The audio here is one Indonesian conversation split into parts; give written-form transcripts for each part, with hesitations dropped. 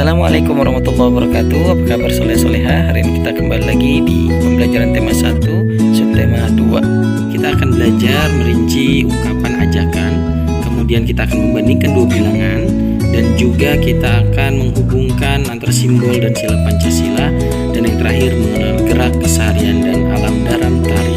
Assalamualaikum warahmatullahi wabarakatuh. Apa kabar soleh-soleha? Hari ini kita kembali lagi di pembelajaran tema 1, subtema 2. Kita akan belajar merinci ungkapan ajakan, kemudian kita akan membandingkan dua bilangan, dan juga kita akan menghubungkan antara simbol dan sila Pancasila, dan yang terakhir mengenal gerak keseharian dan alam dalam tari.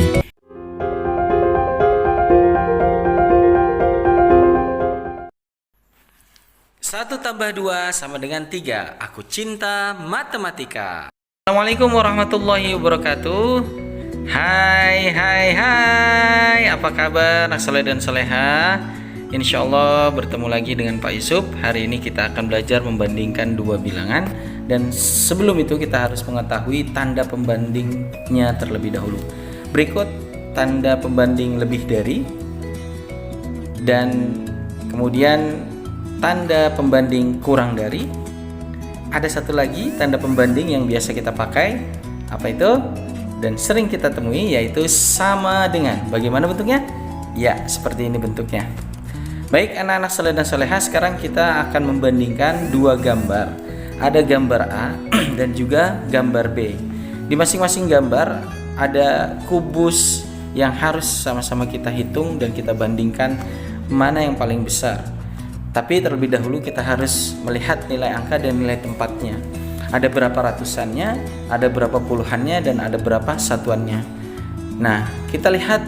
1+2 sama dengan 3. Aku cinta matematika. Assalamualaikum warahmatullahi wabarakatuh. Hai. Apa kabar anak soleh dan soleha? Insya Allah bertemu lagi dengan Pak Yusuf. Hari ini kita akan belajar membandingkan dua bilangan. Dan sebelum itu kita harus mengetahui tanda pembandingnya terlebih dahulu. Berikut tanda pembanding lebih dari, dan kemudian tanda pembanding kurang dari. Ada satu lagi tanda pembanding yang biasa kita pakai. Apa itu? Dan sering kita temui, yaitu sama dengan. Bagaimana bentuknya? Ya, seperti ini bentuknya. Baik anak-anak soleh dan soleha, sekarang kita akan membandingkan dua gambar. Ada gambar A dan juga gambar B. Di masing-masing gambar ada kubus yang harus sama-sama kita hitung dan kita bandingkan mana yang paling besar. Tapi terlebih dahulu kita harus melihat nilai angka dan nilai tempatnya. Ada berapa ratusannya, ada berapa puluhannya, dan ada berapa satuannya. Nah, kita lihat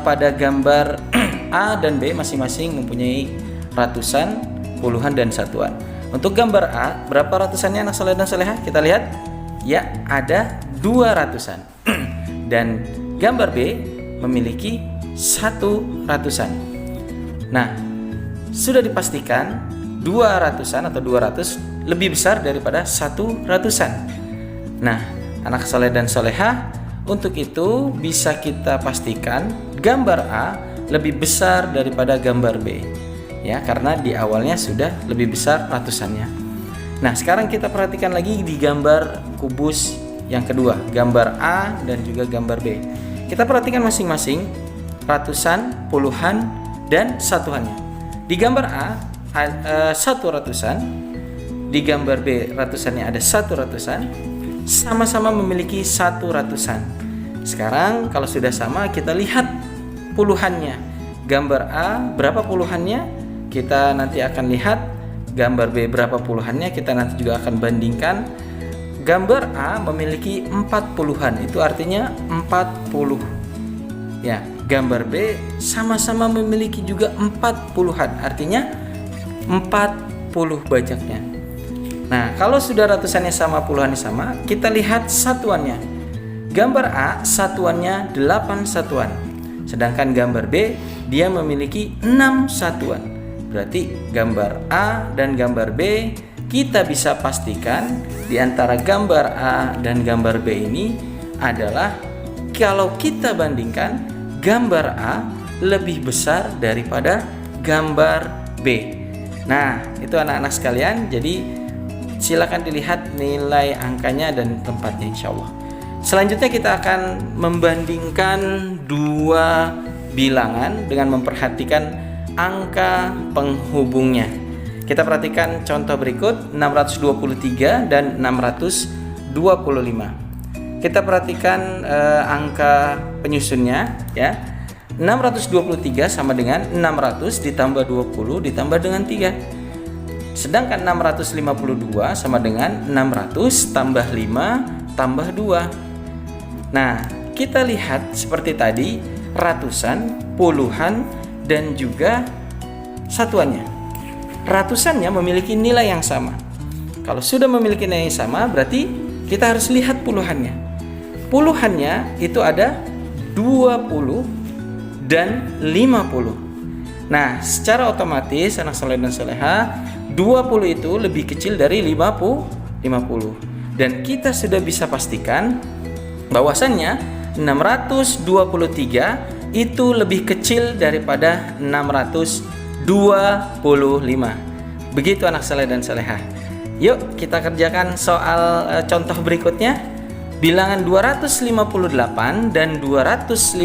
pada gambar A dan B masing-masing mempunyai ratusan, puluhan, dan satuan. Untuk gambar A, berapa ratusannya anak soleh dan soleha? Kita lihat, ya ada 200-an. Dan gambar B memiliki 1 ratusan. Nah, sudah dipastikan 200-an atau 200 lebih besar daripada 1 ratusan. Nah, anak soleh dan soleha, untuk itu bisa kita pastikan gambar A lebih besar daripada gambar B, ya, karena di awalnya sudah lebih besar ratusannya. Nah, sekarang kita perhatikan lagi di gambar kubus yang kedua, gambar A dan juga gambar B. Kita perhatikan masing-masing ratusan, puluhan, dan satuannya. Di gambar A 1 ratusan, di gambar B ratusannya ada 1 ratusan, sama-sama memiliki 1 ratusan. Sekarang kalau sudah sama, kita lihat puluhannya. Gambar A berapa puluhannya? Kita nanti akan lihat. Gambar B berapa puluhannya? Kita nanti juga akan bandingkan. Gambar A memiliki 4 puluhan, itu artinya 40. Ya, gambar B sama-sama memiliki juga 4 puluhan, artinya 40 bajaknya. Nah, kalau sudah ratusannya sama, puluhannya sama, kita lihat satuannya. Gambar A satuannya 8 satuan, sedangkan gambar B dia memiliki 6 satuan. Berarti gambar A dan gambar B, kita bisa pastikan di antara gambar A dan gambar B ini adalah, kalau kita bandingkan, gambar A lebih besar daripada gambar B. Nah, itu anak-anak sekalian. Jadi silakan dilihat nilai angkanya dan tempatnya, insya Allah. Selanjutnya kita akan membandingkan dua bilangan dengan memperhatikan angka penghubungnya. Kita perhatikan contoh berikut, 623 dan 625. Kita perhatikan angka penyusunnya, ya. 623 sama dengan 600 ditambah 20 ditambah dengan 3. Sedangkan 652 sama dengan 600 tambah 5 tambah 2. Nah, kita lihat seperti tadi, ratusan, puluhan, dan juga satuannya. Ratusannya memiliki nilai yang sama. Kalau sudah memiliki nilai yang sama, berarti kita harus lihat puluhannya. Puluhannya itu ada 20 dan 50. Nah, secara otomatis anak soleh dan soleha, 20 itu lebih kecil dari 50. Dan kita sudah bisa pastikan bahwasannya 623 itu lebih kecil daripada 625. Begitu anak soleh dan soleha. Yuk kita kerjakan soal contoh berikutnya. Bilangan 258 dan 256.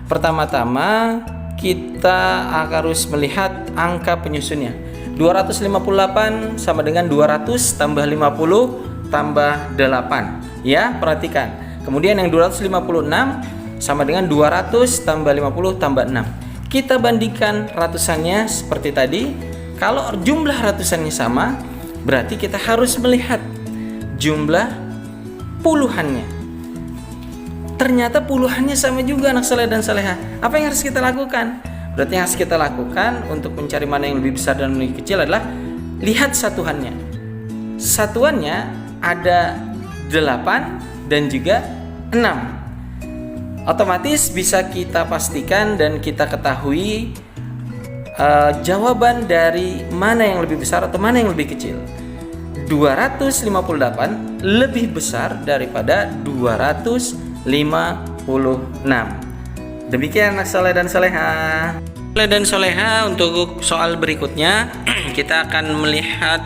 Pertama-tama kita harus melihat angka penyusunnya. 258 sama dengan 200 tambah 50 tambah 8. Ya, perhatikan. Kemudian yang 256 sama dengan 200 tambah 50 tambah 6. Kita bandingkan ratusannya seperti tadi. Kalau jumlah ratusannya sama, berarti kita harus melihat jumlah puluhannya. Ternyata puluhannya sama juga anak saleh dan saleha. Apa yang harus kita lakukan? Berarti yang harus kita lakukan untuk mencari mana yang lebih besar dan lebih kecil adalah lihat satuannya. Satuannya ada 8 dan juga 6. Otomatis bisa kita pastikan dan kita ketahui jawaban dari mana yang lebih besar atau mana yang lebih kecil. 258 lebih besar daripada 256. Demikian anak soleh dan soleha. Soleh dan soleha, untuk soal berikutnya kita akan melihat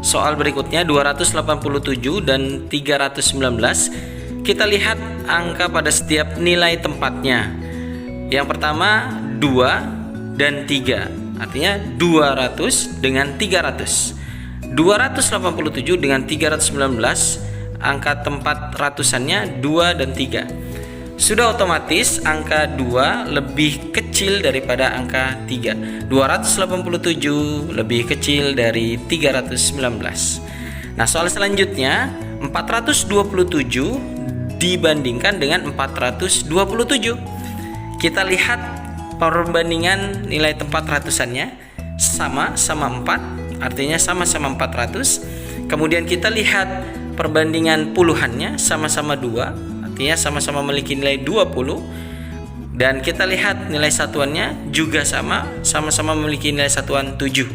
soal berikutnya 287 dan 319. Kita lihat angka pada setiap nilai tempatnya. Yang pertama 2 dan 3, artinya 200 dengan 300. 287 dengan 319, angka tempat ratusannya 2 dan 3. Sudah otomatis angka 2 lebih kecil daripada angka 3. 287 lebih kecil dari 319. Nah, soal selanjutnya 427 dibandingkan dengan 427. Kita lihat perbandingan nilai tempat ratusannya sama 4, artinya sama-sama 400. Kemudian kita lihat perbandingan puluhannya sama-sama 2, artinya sama-sama memiliki nilai 20. Dan kita lihat nilai satuannya juga sama-sama memiliki nilai satuan 7.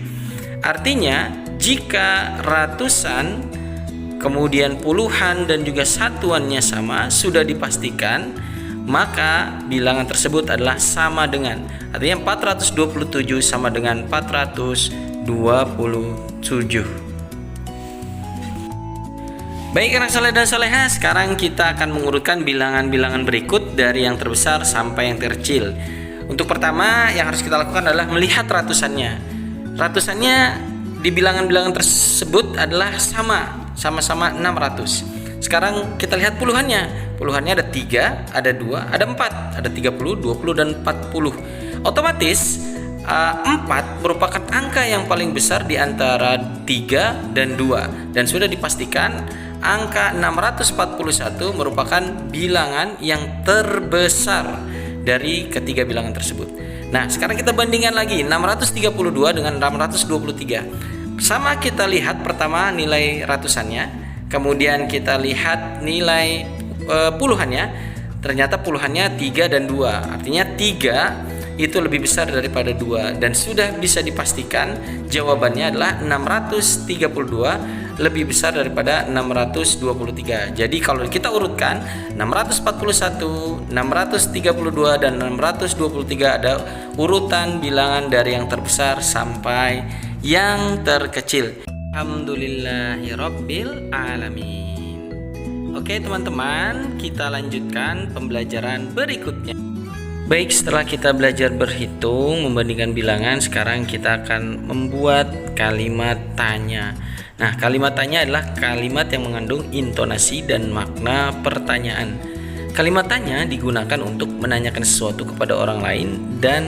Artinya jika ratusan, kemudian puluhan dan juga satuannya sama, sudah dipastikan maka bilangan tersebut adalah sama dengan, artinya 427 sama dengan 427. Baik anak saleh dan soleha, sekarang kita akan mengurutkan bilangan-bilangan berikut dari yang terbesar sampai yang terkecil. Untuk pertama yang harus kita lakukan adalah melihat ratusannya. Ratusannya di bilangan-bilangan tersebut adalah sama-sama 600. Sekarang kita lihat puluhannya. Puluhannya ada 3, ada 2, ada 4, ada 30, 20 dan 40. Otomatis 4 merupakan angka yang paling besar di antara 3 dan 2, dan sudah dipastikan angka 641 merupakan bilangan yang terbesar dari ketiga bilangan tersebut. Nah, sekarang kita bandingkan lagi 632 dengan 623. Sama, kita lihat pertama nilai ratusannya, kemudian kita lihat nilai puluhannya. Ternyata puluhannya 3 dan 2, artinya 3 itu lebih besar daripada 2, dan sudah bisa dipastikan jawabannya adalah 632 lebih besar daripada 623. Jadi kalau kita urutkan 641, 632 dan 623 ada urutan bilangan dari yang terbesar sampai yang terkecil. Alhamdulillahirabbil alamin. Oke teman-teman, kita lanjutkan pembelajaran berikutnya. Baik, setelah kita belajar berhitung, membandingkan bilangan, sekarang kita akan membuat kalimat tanya. Nah, kalimat tanya adalah kalimat yang mengandung intonasi dan makna pertanyaan. Kalimat tanya digunakan untuk menanyakan sesuatu kepada orang lain dan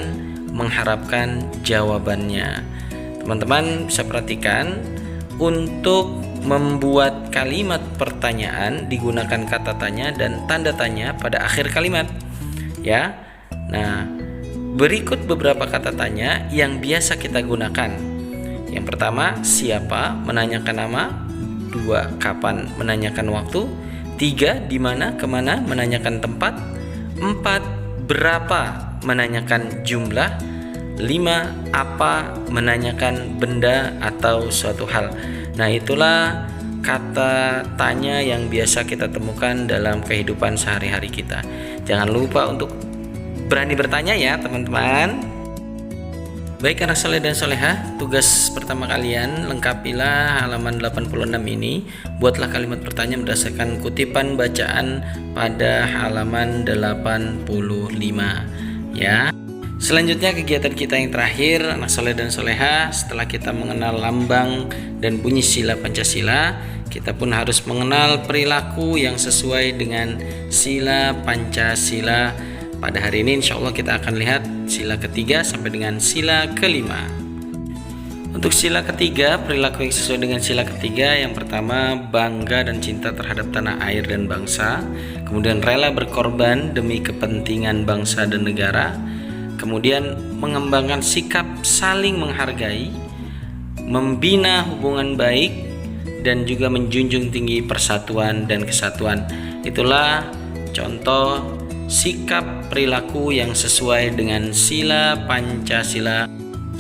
mengharapkan jawabannya. Teman-teman bisa perhatikan, untuk membuat kalimat pertanyaan digunakan kata tanya dan tanda tanya pada akhir kalimat. Ya. Nah, berikut beberapa kata tanya yang biasa kita gunakan. Yang pertama, siapa, menanyakan nama. 2, kapan, menanyakan waktu. 3, di mana, kemana, menanyakan tempat. 4, berapa, menanyakan jumlah. 5, apa, menanyakan benda atau suatu hal. Nah, itulah kata tanya yang biasa kita temukan dalam kehidupan sehari-hari kita. Jangan lupa untuk berani bertanya ya teman-teman. Baik anak saleh dan soleha, tugas pertama kalian, lengkapilah halaman 86 ini. Buatlah kalimat pertanyaan berdasarkan kutipan bacaan pada halaman 85 ya. Selanjutnya kegiatan kita yang terakhir, anak soleh dan soleha, setelah kita mengenal lambang dan bunyi sila Pancasila, kita pun harus mengenal perilaku yang sesuai dengan sila Pancasila. Pada hari ini insya Allah kita akan lihat sila ketiga sampai dengan sila kelima. Untuk sila ketiga, perilaku yang sesuai dengan sila ketiga, yang pertama bangga dan cinta terhadap tanah air dan bangsa, kemudian rela berkorban demi kepentingan bangsa dan negara, kemudian mengembangkan sikap saling menghargai, membina hubungan baik, dan juga menjunjung tinggi persatuan dan kesatuan. Itulah contoh sikap perilaku yang sesuai dengan sila Pancasila.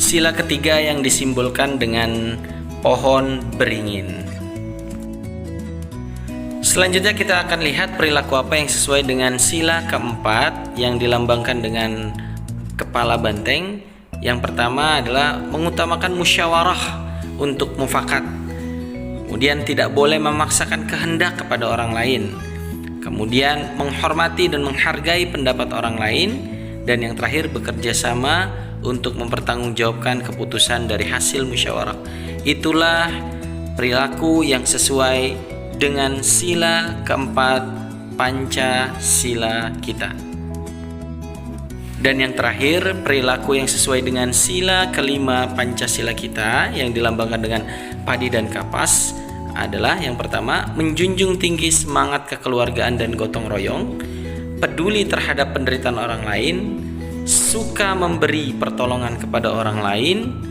Sila ketiga yang disimbolkan dengan pohon beringin. Selanjutnya kita akan lihat perilaku apa yang sesuai dengan sila keempat yang dilambangkan dengan kepala banteng. Yang pertama adalah mengutamakan musyawarah untuk mufakat. Kemudian tidak boleh memaksakan kehendak kepada orang lain. Kemudian menghormati dan menghargai pendapat orang lain. Dan yang terakhir bekerja sama untuk mempertanggungjawabkan keputusan dari hasil musyawarah. Itulah perilaku yang sesuai dengan sila keempat Pancasila kita. Dan yang terakhir, perilaku yang sesuai dengan sila kelima Pancasila kita yang dilambangkan dengan padi dan kapas adalah yang pertama, menjunjung tinggi semangat kekeluargaan dan gotong royong, peduli terhadap penderitaan orang lain, suka memberi pertolongan kepada orang lain,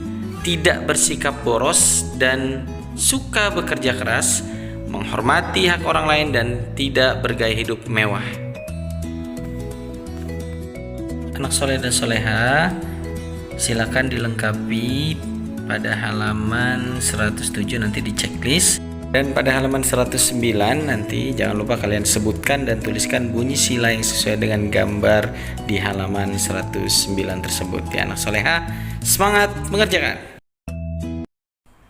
tidak bersikap boros, dan suka bekerja keras, menghormati hak orang lain, dan tidak bergaya hidup mewah. Anak soleh dan soleha, silakan dilengkapi pada halaman 107 nanti di checklist. Dan pada halaman 109 nanti jangan lupa kalian sebutkan dan tuliskan bunyi sila yang sesuai dengan gambar di halaman 109 tersebut. Ya anak soleha, semangat mengerjakan.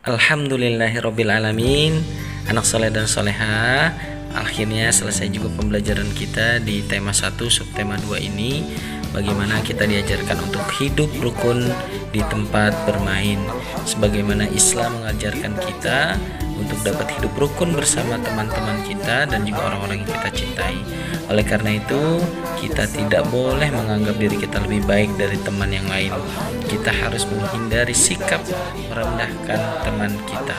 Alhamdulillahirrabbilalamin. Anak soleh dan soleha, akhirnya selesai juga pembelajaran kita di tema 1 subtema 2 ini. Bagaimana kita diajarkan untuk hidup rukun di tempat bermain, sebagaimana Islam mengajarkan kita untuk dapat hidup rukun bersama teman-teman kita dan juga orang-orang yang kita cintai. Oleh karena itu, kita tidak boleh menganggap diri kita lebih baik dari teman yang lain. Kita harus menghindari sikap merendahkan teman kita.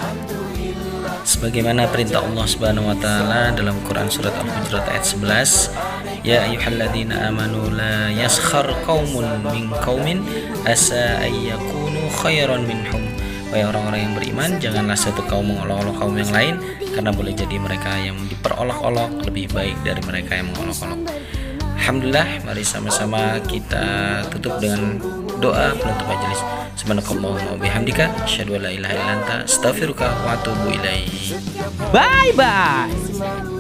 Sebagaimana perintah Allah Subhanahu wa taala dalam Quran surat Al-Hujurat ayat 11, ya ayyuhalladzina amanu la yaskhar qaumun min qaumin asa ayyakunu khairan minhum. Wahai orang-orang yang beriman, janganlah satu kaum mengolok-olok kaum yang lain, karena boleh jadi mereka yang diperolok-olok lebih baik dari mereka yang mengolok-olok. Alhamdulillah, mari sama-sama kita tutup dengan doa penutup majelis. Subhanakallahumma wa bihamdika, asyhadu an la ilaha illa anta, astaghfiruka wa atubu ilaik. Bye bye.